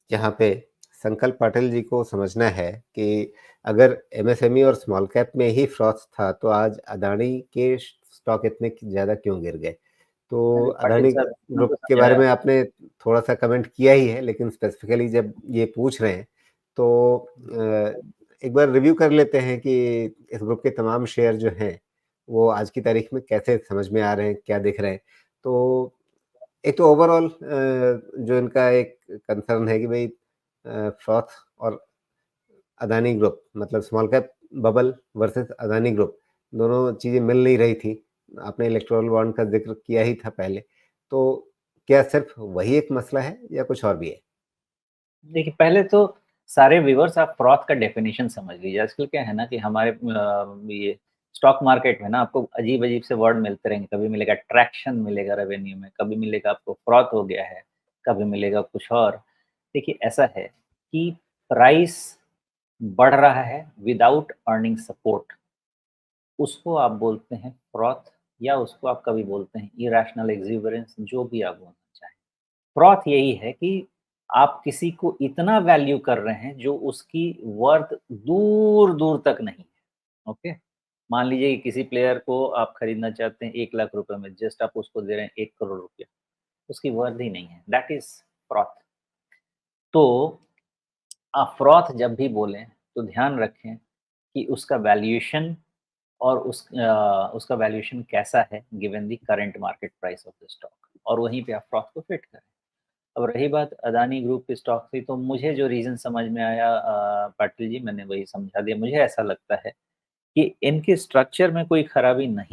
यहाँ पे संकल्प पाटिल जी को समझना है कि अगर एमएसएमई और स्मॉल कैप में ही फ्रॉथ था, तो आज अदानी के स्टॉक इतने ज़्यादा क्यों गिर गए? तो अरे पाटिल अदानी साहब इतना तो ग्रुप के बारे समझाया। में आपने थोड़ा-सा कमेंट किया ही है, लेकिन स्पेसिफिकली जब ये पूछ रहे हैं, तो एक बार रिव्यू कर लेते हैं कि इस ग्रुप के तमाम शेयर जो हैं, वो आज की तारीख में कैसे समझ में आ रहे हैं, क्या दिख रहे हैं? तो एक तो ओवरऑल जो इनका एक कंसर्न है कि भई फ्रॉथ और अदानी ग्रुप मतलब small cap bubble versus Adani group, दोनों चीज़ें मिल नहीं रही थी। आपने इलेक्टोरल बॉन्ड का ज़िक्र किया ही था पहले। तो क्या सिर्फ़ वही एक मसला है या कुछ और भी है? देखिए, पहले तो सारे व्यूअर्स आप फ्रॉथ का डेफिनिशन समझ लीजिए। आजकल क्या है ना कि हमारे ये स्टॉक मार्केट में ना आपको अजीब-अजीब से वर्ड मिलते रहेंगे। कभी मिलेगा ट्रैक्शन मिलेगा रेवेन्यू में, कभी मिलेगा आपको फ्रॉथ हो गया है, कभी मिलेगा कुछ और। देखिए, ऐसा है कि प्राइस बढ़ रहा है विदाउट अर्निंग सपोर्ट, उसको आप बोलते हैं फ्रॉथ, या उसको आप कभी बोलते हैं इरैशनल एक्सुबरेंस, जो भी आप बोलना चाहें। फ्रॉथ यही है कि आप किसी को इतना वैल्यू कर रहे हैं जो उसकी वर्थ दूर-दूर तक नहीं है, ओके? मान लीजिए कि किसी प्लेयर को आप खरीदना चाहते हैं 1 लाख रुपए में, जस्ट आप उसको दे रहे हैं 1 करोड़ रुपया, उसकी वर्थ ही नहीं है, दैट इज़ फ्रॉथ। तो आप फ्रॉथ जब भी बोलें, तो ध्यान रखें कि उसका वैल्यूएशन और उसका वैल्यूएशन कैसा है given the current market price of the stock, और वहीं पे आप फ्रॉथ को फिट करें। अब रही बात अदानी ग्रुप के स्टॉक की, तो मुझे जो रीज़न समझ में आया पाटिल जी, मैंने वही समझा दिया। मुझे ऐसा लगता है कि इनके स्ट्रक्चर में कोई खराबी नहीं